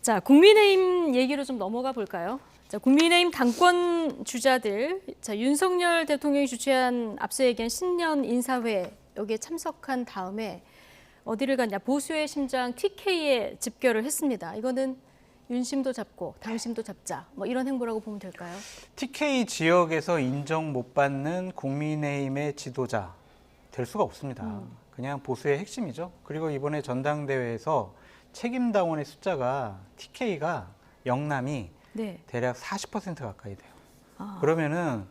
자, 국민의힘 얘기로 좀 넘어가 볼까요? 자, 국민의힘 당권 주자들, 자, 윤석열 대통령이 주최한 앞서 얘기한 신년 인사회 여기에 참석한 다음에 어디를 갔냐? 보수의 심장 TK에 집결을 했습니다. 이거는 윤심도 잡고 당심도 잡자, 뭐 이런 행보라고 보면 될까요? TK 지역에서 인정 못 받는 국민의힘의 지도자 될 수가 없습니다. 그냥 보수의 핵심이죠. 그리고 이번에 전당대회에서 책임당원의 숫자가 TK가 영남이 네. 대략 40% 가까이 돼요. 아. 그러면은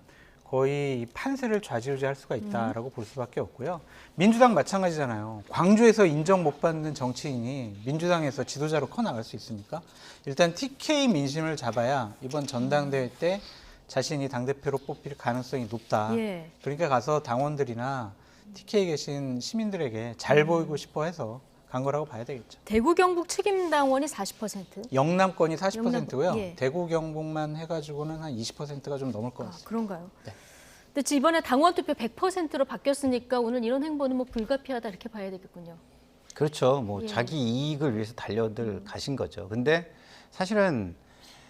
거의 판세를 좌지우지할 수가 있다라고 볼 수밖에 없고요. 민주당 마찬가지잖아요. 광주에서 인정 못 받는 정치인이 민주당에서 지도자로 커 나갈 수 있습니까? 일단 TK 민심을 잡아야 이번 전당대회 때 자신이 당대표로 뽑힐 가능성이 높다. 예. 그러니까 가서 당원들이나 TK에 계신 시민들에게 잘 보이고 싶어 해서 간 거라고 봐야 되겠죠. 대구 경북 책임당원이 40%? 영남권이 40%고요. 영남, 예. 대구 경북만 해가지고는 한 20%가 좀 넘을 것 아, 같습니다. 그런가요? 네. 근데 이번에 당원 투표 100%로 바뀌었으니까 오늘 이런 행보는 뭐 불가피하다 이렇게 봐야 되겠군요. 그렇죠. 뭐 예. 자기 이익을 위해서 달려들 가신 거죠. 근데 사실은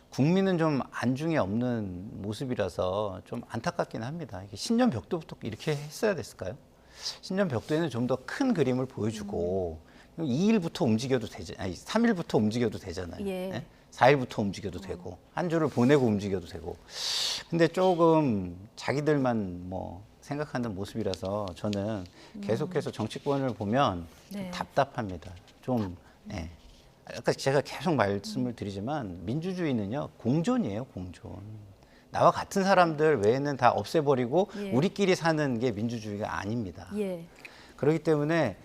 국민은 좀 안중에 없는 모습이라서 좀 안타깝긴 합니다. 이게 신년 벽두부터 이렇게 했어야 됐을까요? 신년 벽두에는 좀 더 큰 그림을 보여주고 2일부터 움직여도 되지, 아니 3일부터 움직여도 되잖아요. 예. 네? 4일부터 움직여도 되고 한 주를 보내고 움직여도 되고. 근데 조금 자기들만 뭐 생각하는 모습이라서 저는 계속해서 정치권을 보면 좀 네. 답답합니다. 좀 예. 아까 제가 계속 말씀을 드리지만 민주주의는요 공존이에요, 공존. 나와 같은 사람들 외에는 다 없애버리고 예. 우리끼리 사는 게 민주주의가 아닙니다. 예. 그렇기 때문에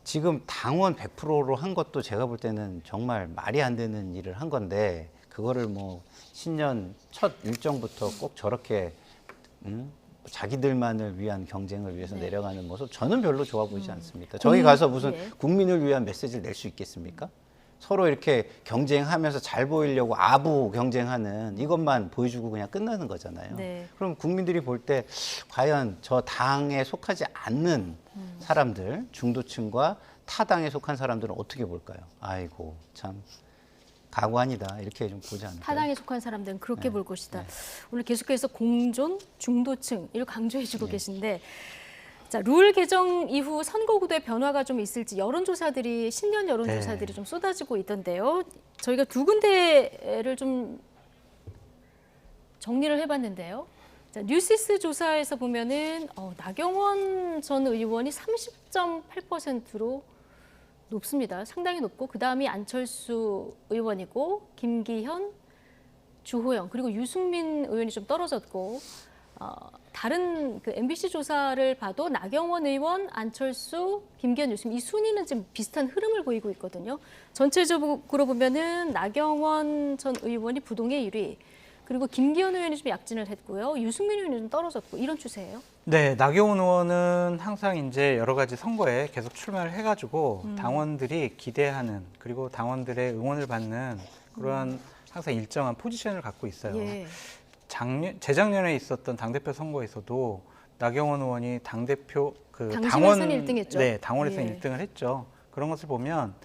지금 당원 100%로 한 것도 제가 볼 때는 정말 말이 안 되는 일을 한 건데 그거를 뭐 신년 첫 일정부터 꼭 저렇게 자기들만을 위한 경쟁을 위해서 내려가는 모습 저는 별로 좋아 보이지 않습니다. 저기 가서 무슨 예. 국민을 위한 메시지를 낼 수 있겠습니까? 서로 이렇게 경쟁하면서 잘 보이려고 아부 경쟁하는 이것만 보여주고 그냥 끝나는 거잖아요. 네. 그럼 국민들이 볼 때 과연 저 당에 속하지 않는 사람들, 중도층과 타 당에 속한 사람들은 어떻게 볼까요? 아이고 참 가고 아니다 이렇게 좀 보지 않을까요? 타당에 속한 사람들은 그렇게 네. 볼 것이다. 오늘 계속해서 공존, 중도층 이를 강조해주고 계신데 자, 룰 개정 이후 선거구도의 변화가 좀 있을지 여론조사들이 신년 여론조사들이 네. 좀 쏟아지고 있던데요. 저희가 두 군데를 좀 정리를 해봤는데요. 자, 뉴시스 조사에서 보면은 나경원 전 의원이 30.8%로 높습니다. 상당히 높고 그 다음이 안철수 의원이고 김기현, 주호영 그리고 유승민 의원이 좀 떨어졌고 다른 그 MBC 조사를 봐도 나경원 의원, 안철수, 김기현, 유승민 이 순위는 지금 비슷한 흐름을 보이고 있거든요. 전체적으로 보면은 나경원 전 의원이 부동의 1위, 그리고 김기현 의원이 좀 약진을 했고요. 유승민 의원이 좀 떨어졌고 이런 추세예요. 네, 나경원 의원은 항상 이제 여러 가지 선거에 계속 출마를 해가지고 당원들이 기대하는 그리고 당원들의 응원을 받는 그런 항상 일정한 포지션을 갖고 있어요. 예. 재작년에 있었던 당대표 선거에서도 나경원 의원이 당대표 당심에서는 1등 했죠. 네, 당원에서 예. 1등을 했죠. 그런 것을 보면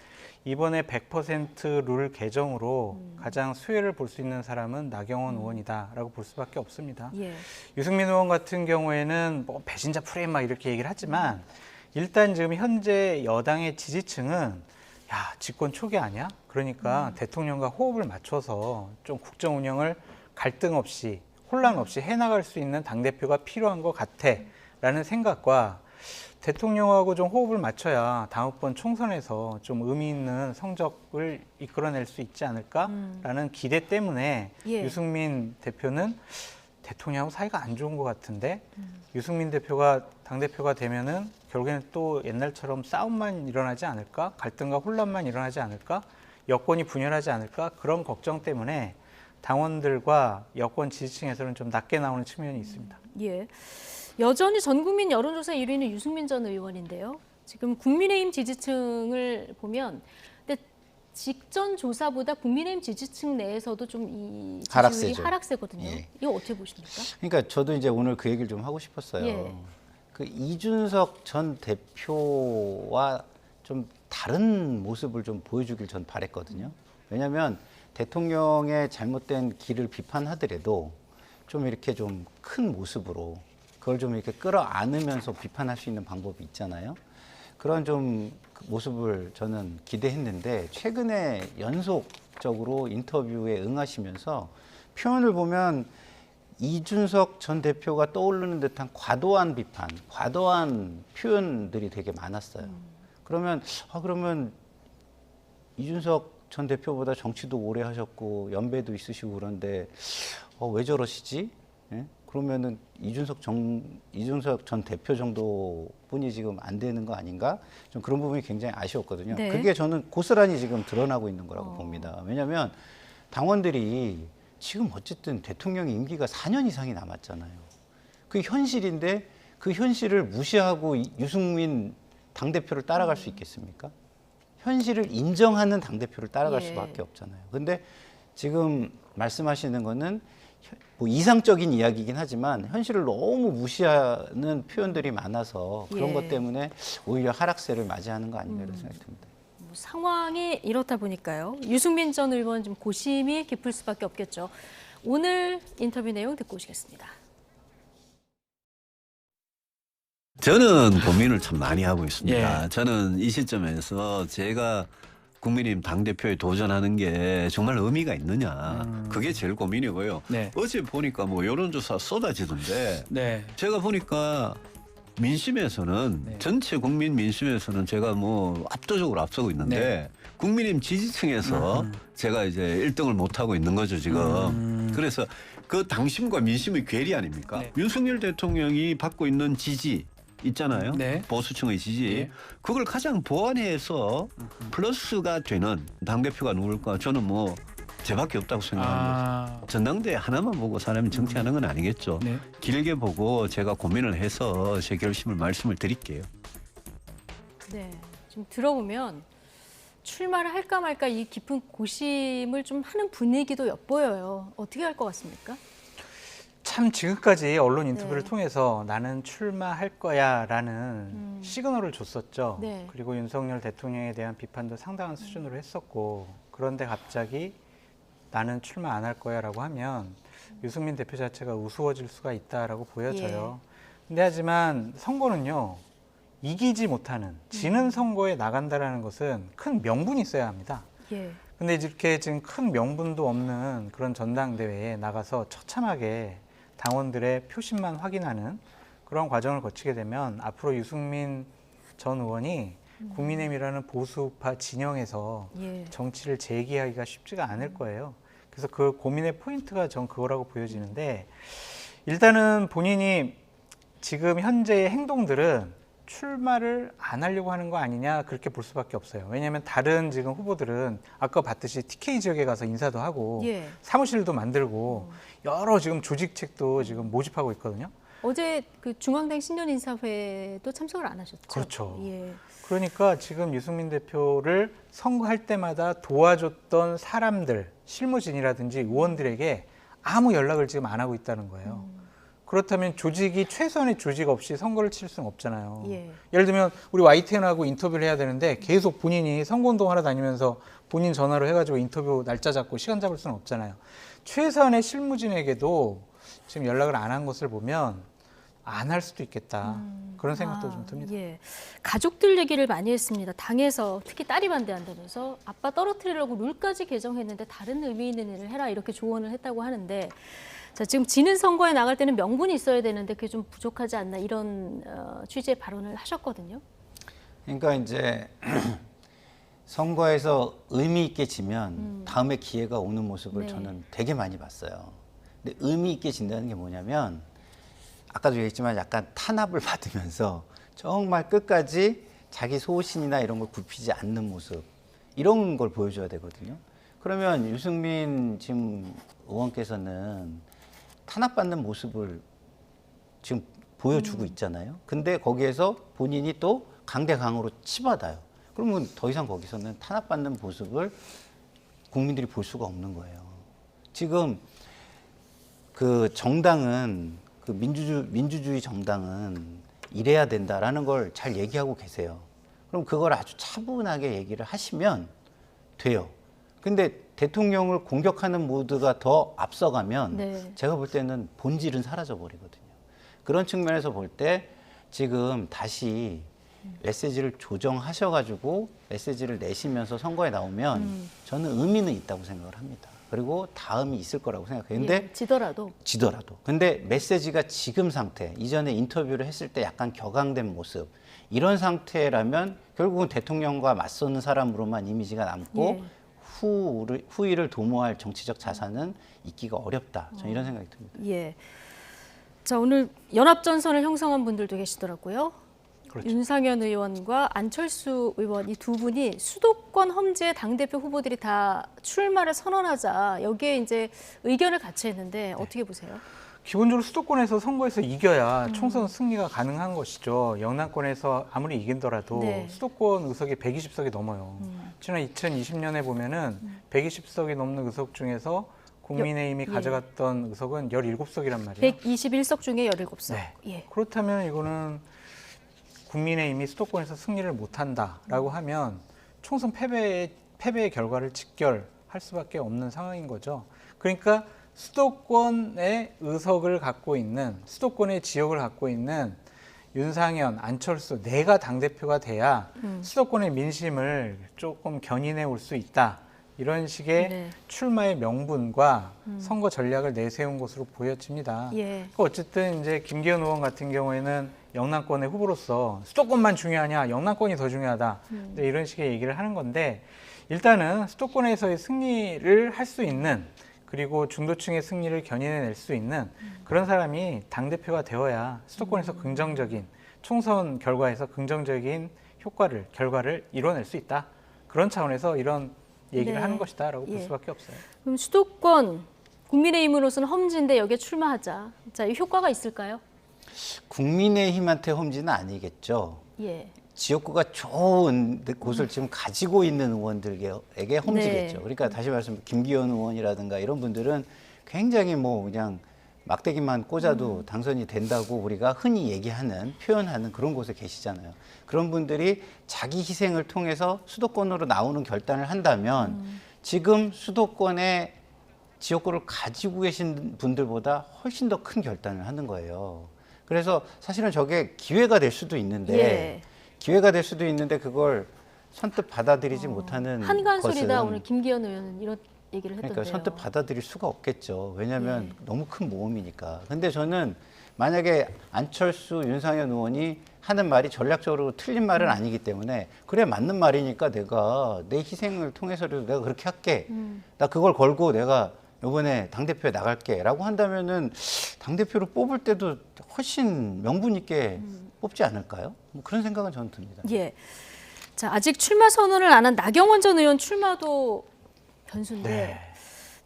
이번에 100%룰 개정으로 가장 수혜를 볼 수 있는 사람은 나경원 의원이다라고 볼 수밖에 없습니다. 예. 유승민 의원 같은 경우에는 뭐 배신자 프레임 막 이렇게 얘기를 하지만 일단 지금 현재 여당의 지지층은 야, 집권 초기 아니야? 그러니까 대통령과 호흡을 맞춰서 좀 국정 운영을 갈등 없이 혼란 없이 해나갈 수 있는 당대표가 필요한 것 같아라는 생각과 대통령하고 좀 호흡을 맞춰야 다음번 총선에서 좀 의미 있는 성적을 이끌어낼 수 있지 않을까라는 기대 때문에 예. 유승민 대표는 대통령하고 사이가 안 좋은 것 같은데 유승민 대표가 당대표가 되면은 결국에는 또 옛날처럼 싸움만 일어나지 않을까? 갈등과 혼란만 일어나지 않을까? 여권이 분열하지 않을까? 그런 걱정 때문에 당원들과 여권 지지층에서는 좀 낮게 나오는 측면이 있습니다. 예. 여전히 전 국민 여론조사 1위는 유승민 전 의원인데요. 지금 국민의힘 지지층을 보면 근데 직전 조사보다 국민의힘 지지층 내에서도 좀 이 지지율이 하락세죠. 하락세거든요. 예. 이거 어떻게 보십니까? 그러니까 저도 이제 오늘 그 얘기를 좀 하고 싶었어요. 예. 그 이준석 전 대표와 좀 다른 모습을 좀 보여주길 전 바랬거든요. 왜냐하면 대통령의 잘못된 길을 비판하더라도 좀 이렇게 좀 큰 모습으로 그걸 좀 이렇게 끌어안으면서 비판할 수 있는 방법이 있잖아요. 그런 좀 모습을 저는 기대했는데 최근에 연속적으로 인터뷰에 응하시면서 표현을 보면 이준석 전 대표가 떠오르는 듯한 과도한 비판, 과도한 표현들이 되게 많았어요. 그러면 이준석 전 대표보다 정치도 오래 하셨고 연배도 있으시고 그런데 왜 저러시지? 예? 그러면은 이준석 전 대표 정도뿐이 지금 안 되는 거 아닌가? 좀 그런 부분이 굉장히 아쉬웠거든요. 네. 그게 저는 고스란히 지금 드러나고 있는 거라고 봅니다. 왜냐하면 당원들이 지금 어쨌든 대통령 임기가 4년 이상이 남았잖아요. 그 현실인데 그 현실을 무시하고 유승민 당대표를 따라갈 수 있겠습니까? 현실을 인정하는 당대표를 따라갈 예. 수밖에 없잖아요. 근데 지금 말씀하시는 거는 뭐 이상적인 이야기이긴 하지만 현실을 너무 무시하는 표현들이 많아서 그런 예. 것 때문에 오히려 하락세를 맞이하는 거 아닌가 이런 생각이 듭니다. 뭐 상황이 이렇다 보니까요. 유승민 전 의원 좀 고심이 깊을 수밖에 없겠죠. 오늘 인터뷰 내용 듣고 오시겠습니다. 저는 고민을 참 많이 하고 있습니다. 예. 저는 이 시점에서 제가 국민의힘 당대표에 도전하는 게 정말 의미가 있느냐. 그게 제일 고민이고요. 네. 어제 보니까 뭐 여론조사 쏟아지던데 네. 제가 보니까 민심에서는 네. 전체 국민 민심에서는 제가 뭐 압도적으로 앞서고 있는데 네. 국민의힘 지지층에서 제가 이제 1등을 못하고 있는 거죠 지금. 그래서 그 당심과 민심의 괴리 아닙니까? 네. 윤석열 대통령이 받고 있는 지지 있잖아요. 네. 보수층의 지지. 네. 그걸 가장 보완해서 플러스가 되는 당대표가 누굴까? 저는 뭐 저밖에 없다고 생각합니다. 아, 전당대회 하나만 보고 사람이 정치하는 건 아니겠죠. 네. 길게 보고 제가 고민을 해서 제 결심을 말씀을 드릴게요. 네, 지금 들어보면 출마를 할까 말까 이 깊은 고심을 좀 하는 분위기도 엿보여요. 어떻게 할 것 같습니까? 참 지금까지 언론 인터뷰를 네. 통해서 나는 출마할 거야라는 시그널을 줬었죠. 네. 그리고 윤석열 대통령에 대한 비판도 상당한 수준으로 했었고 그런데 갑자기 나는 출마 안 할 거야라고 하면 유승민 대표 자체가 우스워질 수가 있다라고 보여져요. 근데 하지만 선거는요. 이기지 못하는 지는 선거에 나간다라는 것은 큰 명분이 있어야 합니다. 예. 근데 이렇게 지금 큰 명분도 없는 그런 전당대회에 나가서 처참하게 당원들의 표심만 확인하는 그런 과정을 거치게 되면 앞으로 유승민 전 의원이 국민의힘이라는 보수파 진영에서 예. 정치를 재기하기가 쉽지가 않을 거예요. 그래서 그 고민의 포인트가 전 그거라고 보여지는데 일단은 본인이 지금 현재의 행동들은 출마를 안 하려고 하는 거 아니냐 그렇게 볼 수밖에 없어요. 왜냐하면 다른 지금 후보들은 아까 봤듯이 TK 지역에 가서 인사도 하고 예. 사무실도 만들고 여러 지금 조직책도 지금 모집하고 있거든요. 어제 그 중앙당 신년 인사회도 참석을 안 하셨죠? 그렇죠. 예. 그러니까 지금 유승민 대표를 선거할 때마다 도와줬던 사람들, 실무진이라든지 의원들에게 아무 연락을 지금 안 하고 있다는 거예요. 그렇다면 조직이 최소한의 조직 없이 선거를 칠 수는 없잖아요. 예. 예를 들면 우리 YTN하고 인터뷰를 해야 되는데 계속 본인이 선거운동 하러 다니면서 본인 전화로 해가지고 인터뷰 날짜 잡고 시간 잡을 수는 없잖아요. 최소한의 실무진에게도 지금 연락을 안 한 것을 보면 안 할 수도 있겠다. 그런 생각도 좀 듭니다. 예. 가족들 얘기를 많이 했습니다. 당에서 특히 딸이 반대한다면서 아빠 떨어뜨리려고 룰까지 개정했는데 다른 의미 있는 일을 해라 이렇게 조언을 했다고 하는데 자, 지금 지는 선거에 나갈 때는 명분이 있어야 되는데 그게 좀 부족하지 않나 이런 취지의 발언을 하셨거든요. 그러니까 이제 선거에서 의미 있게 지면 다음에 기회가 오는 모습을 네. 저는 되게 많이 봤어요. 근데 의미 있게 진다는 게 뭐냐면 아까도 얘기했지만 약간 탄압을 받으면서 정말 끝까지 자기 소신이나 이런 걸 굽히지 않는 모습 이런 걸 보여줘야 되거든요. 그러면 유승민 지금 의원께서는 탄압받는 모습을 지금 보여주고 있잖아요. 근데 거기에서 본인이 또 강대강으로 치받아요. 그러면 더 이상 거기서는 탄압받는 모습을 국민들이 볼 수가 없는 거예요. 지금 그 정당은 그 민주주의 정당은 이래야 된다라는 걸 잘 얘기하고 계세요. 그럼 그걸 아주 차분하게 얘기를 하시면 돼요. 근데 대통령을 공격하는 모드가 더 앞서가면 네. 제가 볼 때는 본질은 사라져 버리거든요. 그런 측면에서 볼 때 지금 다시 메시지를 조정하셔가지고 메시지를 내시면서 선거에 나오면 저는 의미는 있다고 생각을 합니다. 그리고 다음이 있을 거라고 생각해요. 근데 예, 지더라도 지더라도. 근데 메시지가 지금 상태, 이전에 인터뷰를 했을 때 약간 격앙된 모습, 이런 상태라면 결국은 대통령과 맞서는 사람으로만 이미지가 남고 예. 후위를 도모할 정치적 자산은 있기가 어렵다. 저는 이런 생각이 듭니다. 예. 자, 오늘 연합전선을 형성한 분들도 계시더라고요. 그렇죠. 윤상현 의원과 안철수 의원 이 두 분이 수도권 험지의 당대표 후보들이 다 출마를 선언하자 여기에 이제 의견을 같이 했는데 어떻게 보세요? 기본적으로 수도권에서 선거에서 이겨야 총선 승리가 가능한 것이죠. 영남권에서 아무리 이긴더라도 네. 수도권 의석이 120석이 넘어요. 지난 2020년에 보면은 120석이 넘는 의석 중에서 국민의힘이 예. 가져갔던 의석은 17석이란 말이에요. 121석 중에 17석. 네. 예. 그렇다면 이거는 국민의힘이 수도권에서 승리를 못한다라고 하면 총선 패배의 결과를 직결할 수밖에 없는 상황인 거죠. 그러니까 수도권의 의석을 갖고 있는 수도권의 지역을 갖고 있는 윤상현, 안철수 내가 당대표가 돼야 수도권의 민심을 조금 견인해 올 수 있다. 이런 식의 네. 출마의 명분과 선거 전략을 내세운 것으로 보여집니다. 예. 어쨌든 이제 김기현 의원 같은 경우에는 영남권의 후보로서 수도권만 중요하냐, 영남권이 더 중요하다. 이제 이런 식의 얘기를 하는 건데 일단은 수도권에서의 승리를 할 수 있는 그리고 중도층의 승리를 견인해낼 수 있는 그런 사람이 당대표가 되어야 수도권에서 긍정적인 총선 결과에서 긍정적인 결과를 이뤄낼 수 있다. 그런 차원에서 이런 얘기를 네. 하는 것이다라고 볼 예. 수밖에 없어요. 그럼 수도권 국민의힘으로서는 험지인데 여기에 출마하자. 자, 이 효과가 있을까요? 국민의힘한테 험지는 아니겠죠. 예. 지역구가 좋은 곳을 지금 가지고 있는 의원들에게 험지겠죠. 네. 그러니까 다시 말씀 김기현 의원이라든가 이런 분들은 굉장히 뭐 그냥 막대기만 꽂아도 당선이 된다고 우리가 흔히 얘기하는 표현하는 그런 곳에 계시잖아요. 그런 분들이 자기 희생을 통해서 수도권으로 나오는 결단을 한다면 지금 수도권의 지역구를 가지고 계신 분들보다 훨씬 더 큰 결단을 하는 거예요. 그래서 사실은 저게 기회가 될 수도 있는데 예. 기회가 될 수도 있는데 그걸 선뜻 받아들이지 못하는 한간소리다. 것은 오늘 김기현 의원은 이런 얘기를 했던데요. 그러니까 선뜻 받아들일 수가 없겠죠. 왜냐하면 예. 너무 큰 모험이니까. 근데 저는 만약에 안철수, 윤상현 의원이 하는 말이 전략적으로 틀린 말은 아니기 때문에 그래 맞는 말이니까 내가 내 희생을 통해서라도 내가 그렇게 할게. 나 그걸 걸고 내가 이번에 당대표에 나갈게라고 한다면은 당대표로 뽑을 때도 훨씬 명분 있게 뽑지 않을까요? 뭐 그런 생각은 저는 듭니다. 예. 자, 아직 출마 선언을 안 한 나경원 전 의원 출마도 변수인데. 네.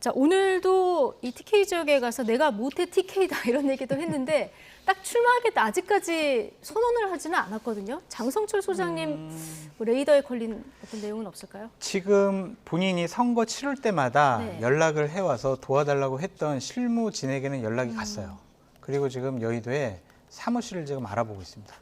자, 오늘도 이 TK 지역에 가서 내가 모태 TK다 이런 얘기도 했는데 딱 출마하겠다 아직까지 선언을 하지는 않았거든요. 장성철 소장님 뭐 레이더에 걸린 어떤 내용은 없을까요? 지금 본인이 선거 치를 때마다 네. 연락을 해와서 도와달라고 했던 실무진에게는 연락이 갔어요. 그리고 지금 여의도에 사무실을 지금 알아보고 있습니다.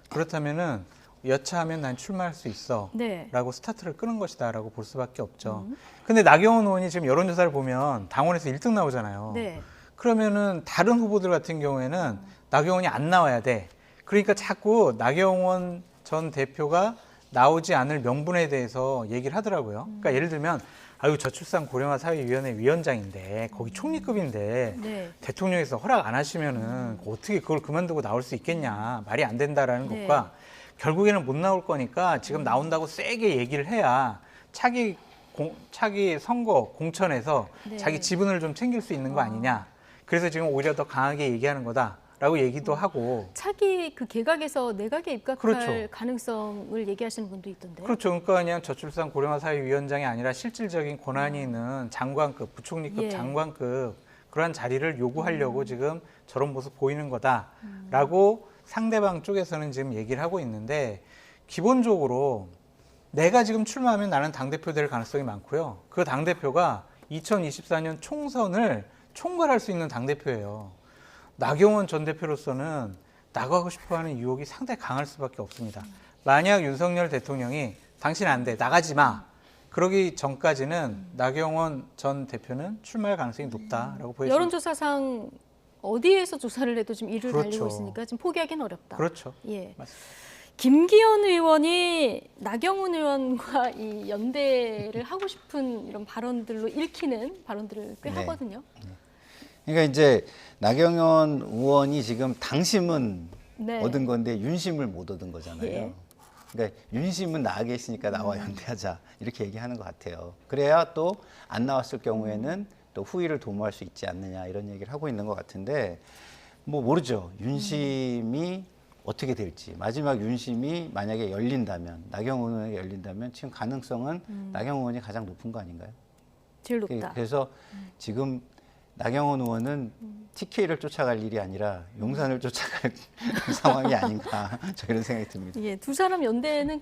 그렇다면은 여차하면 난 출마할 수 있어 네. 라고 스타트를 끄는 것이다 라고 볼 수밖에 없죠. 근데 나경원 의원이 지금 여론조사를 보면 당원에서 1등 나오잖아요. 네. 그러면은 다른 후보들 같은 경우에는 나경원이 안 나와야 돼. 그러니까 자꾸 나경원 전 대표가 나오지 않을 명분에 대해서 얘기를 하더라고요. 그러니까 예를 들면 아유 저출산 고령화 사회위원회 위원장인데 거기 총리급인데 네. 대통령에서 허락 안 하시면은 어떻게 그걸 그만두고 나올 수 있겠냐. 말이 안 된다라는 네. 것과 결국에는 못 나올 거니까 지금 나온다고 세게 얘기를 해야 차기 선거 공천에서 네. 자기 지분을 좀 챙길 수 있는 거 아니냐. 그래서 지금 오히려 더 강하게 얘기하는 거다라고 얘기도 하고. 차기 그 개각에서 내각에 입각할 그렇죠. 가능성을 얘기하시는 분도 있던데. 그렇죠. 그러니까 그냥 저출산 고령화 사회위원장이 아니라 실질적인 권한이 있는 장관급, 부총리급 예. 장관급 그러한 자리를 요구하려고 지금 저런 모습 보이는 거다라고 상대방 쪽에서는 지금 얘기를 하고 있는데 기본적으로 내가 지금 출마하면 나는 당대표 될 가능성이 많고요. 그 당대표가 2024년 총선을 총괄할 수 있는 당대표예요. 나경원 전 대표로서는 나가고 싶어하는 유혹이 상당히 강할 수밖에 없습니다. 만약 윤석열 대통령이 당신 안 돼, 나가지 마. 그러기 전까지는 나경원 전 대표는 출마할 가능성이 높다라고 보여집니다. 여론조사상 어디에서 조사를 해도 지금 이를 그렇죠. 달리고 있으니까 지금 포기하기는 어렵다. 그렇죠. 예. 맞습니다. 김기현 의원이 나경원 의원과 이 연대를 하고 싶은 이런 발언들로 읽히는 발언들을 꽤 네. 하거든요. 그러니까 이제 나경원 의원이 지금 당심은 네. 얻은 건데 윤심을 못 얻은 거잖아요. 예. 그러니까 윤심은 나에게 있으니까 나와 연대하자 이렇게 얘기하는 것 같아요. 그래야 또 안 나왔을 경우에는 또 후위를 도모할 수 있지 않느냐 이런 얘기를 하고 있는 것 같은데 뭐 모르죠. 윤심이 어떻게 될지 마지막 윤심이 만약에 열린다면 나경원 의원에게 열린다면 지금 가능성은 나경원 의원이 가장 높은 거 아닌가요? 제일 높다. 그래서 지금 나경원 의원은 TK를 쫓아갈 일이 아니라 용산을 쫓아갈 상황이 아닌가 저 이런 생각이 듭니다. 예, 두 사람 연대는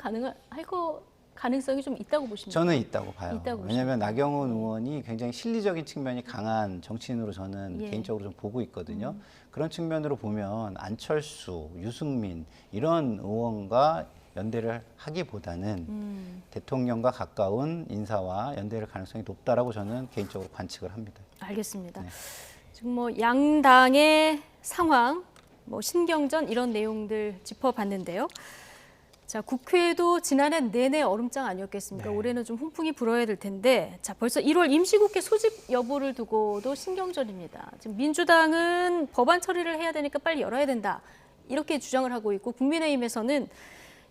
가능성이 좀 있다고 보십니까? 저는 있다고 봐요. 있다고 왜냐하면 나경원 의원이 굉장히 실리적인 측면이 강한 정치인으로 저는 예. 개인적으로 좀 보고 있거든요. 그런 측면으로 보면 안철수, 유승민 이런 의원과 연대를 하기보다는 대통령과 가까운 인사와 연대할 가능성이 높다라고 저는 개인적으로 관측을 합니다. 알겠습니다. 네. 지금 뭐 양당의 상황, 뭐 신경전 이런 내용들 짚어봤는데요. 자, 국회도 지난해 내내 얼음장 아니었겠습니까? 네. 올해는 좀 훈풍이 불어야 될 텐데, 자, 벌써 1월 임시국회 소집 여부를 두고도 신경전입니다. 지금 민주당은 법안 처리를 해야 되니까 빨리 열어야 된다. 이렇게 주장을 하고 있고, 국민의힘에서는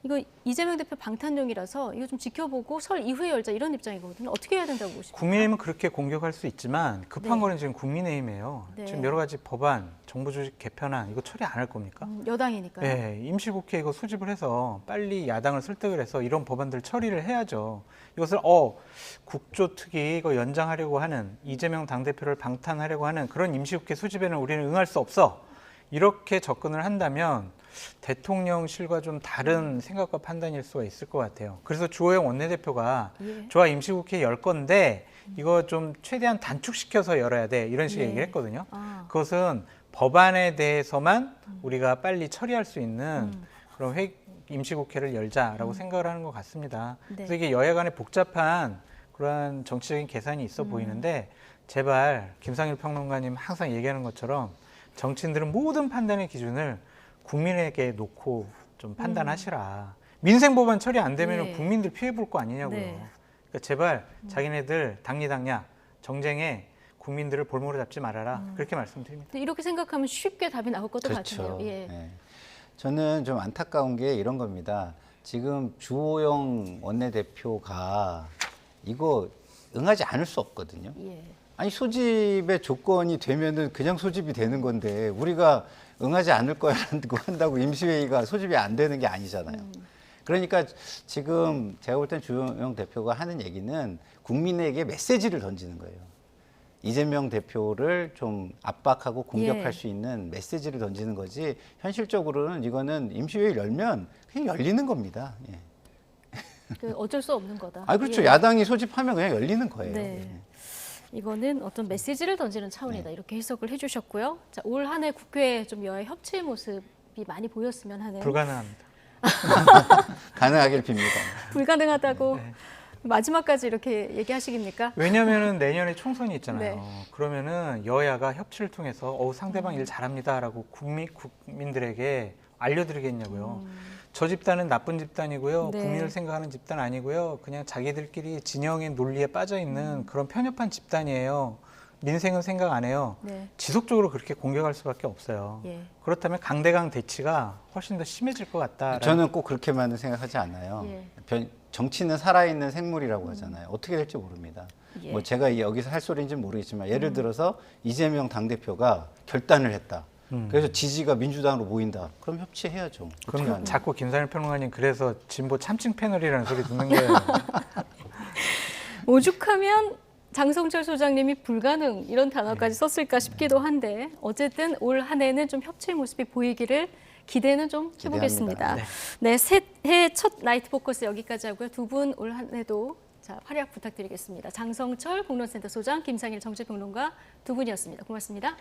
이거 이재명 대표 방탄용이라서 이거 좀 지켜보고 설 이후에 열자 이런 입장이거든요. 어떻게 해야 된다고 보십니까? 국민의힘은 그렇게 공격할 수 있지만 급한 네. 거는 지금 국민의힘이에요. 네. 지금 여러 가지 법안, 정부 조직 개편안 이거 처리 안 할 겁니까? 여당이니까요. 네, 임시국회 이거 소집을 해서 빨리 야당을 설득을 해서 이런 법안들 처리를 해야죠. 이것을 국조특위 이거 연장하려고 하는 이재명 당대표를 방탄하려고 하는 그런 임시국회 소집에는 우리는 응할 수 없어. 이렇게 접근을 한다면 대통령실과 좀 다른 생각과 판단일 수가 있을 것 같아요. 그래서 주호영 원내대표가 예. 좋아 임시국회 열 건데 이거 좀 최대한 단축시켜서 열어야 돼 이런 식의 예. 얘기를 했거든요. 아. 그것은 법안에 대해서만 우리가 빨리 처리할 수 있는 그런 임시국회를 열자라고 생각을 하는 것 같습니다. 네. 그래서 이게 여야 간에 복잡한 그러한 정치적인 계산이 있어 보이는데 제발 김상일 평론가님 항상 얘기하는 것처럼 정치인들은 모든 판단의 기준을 국민에게 놓고 좀 판단하시라. 민생 법안 처리 안 되면 예. 국민들 피해 볼 거 아니냐고요. 네. 그러니까 제발 자기네들 당리당냐 정쟁에 국민들을 볼모로 잡지 말아라. 그렇게 말씀드립니다. 근데 이렇게 생각하면 쉽게 답이 나올 것도 같은데요. 예. 네. 저는 좀 안타까운 게 이런 겁니다. 지금 주호영 원내대표가 이거 응하지 않을 수 없거든요. 예. 아니 소집의 조건이 되면은 그냥 소집이 되는 건데 우리가 응하지 않을 거라고 한다고 임시회의가 소집이 안 되는 게 아니잖아요. 그러니까 지금 제가 볼 땐 주호영 대표가 하는 얘기는 국민에게 메시지를 던지는 거예요. 이재명 대표를 좀 압박하고 공격할 예. 수 있는 메시지를 던지는 거지 현실적으로는 이거는 임시회의 열면 그냥 열리는 겁니다. 예. 그 어쩔 수 없는 거다. 아 그렇죠. 예. 야당이 소집하면 그냥 열리는 거예요. 네. 예. 이거는 어떤 메시지를 던지는 차원이다. 이렇게 해석을 해주셨고요. 자, 올 한 해 국회에 좀 여야 협치의 모습이 많이 보였으면 하는 불가능합니다. 가능하길 빕니다. 불가능하다고 네. 마지막까지 이렇게 얘기하시깁니까? 왜냐하면은 내년에 총선이 있잖아요. 네. 그러면은 여야가 협치를 통해서 상대방 일 잘합니다라고 국민들에게 알려드리겠냐고요. 저 집단은 나쁜 집단이고요. 네. 국민을 생각하는 집단 아니고요. 그냥 자기들끼리 진영의 논리에 빠져 있는 그런 편협한 집단이에요. 민생은 생각 안 해요. 네. 지속적으로 그렇게 공격할 수밖에 없어요. 예. 그렇다면 강대강 대치가 훨씬 더 심해질 것 같다. 저는 꼭 그렇게만은 생각하지 않아요. 예. 정치는 살아있는 생물이라고 하잖아요. 어떻게 될지 모릅니다. 예. 뭐 제가 여기서 할 소리인지는 모르겠지만 예를 들어서 이재명 당대표가 결단을 했다. 그래서 지지가 민주당으로 모인다. 그럼 협치해야죠. 그럼 자꾸 김상일 평론가님 그래서 진보 참칭 패널이라는 소리 듣는 거예요. 오죽하면 장성철 소장님이 불가능 이런 단어까지 썼을까 싶기도 한데 어쨌든 올 한 해는 좀 협치의 모습이 보이기를 기대는 좀 해보겠습니다. 기대합니다. 네, 새해 첫 나이트 포커스 여기까지 하고요. 두 분 올 한 해도 자, 활약 부탁드리겠습니다. 장성철 공론센터 소장, 김상일 정치평론가 두 분이었습니다. 고맙습니다.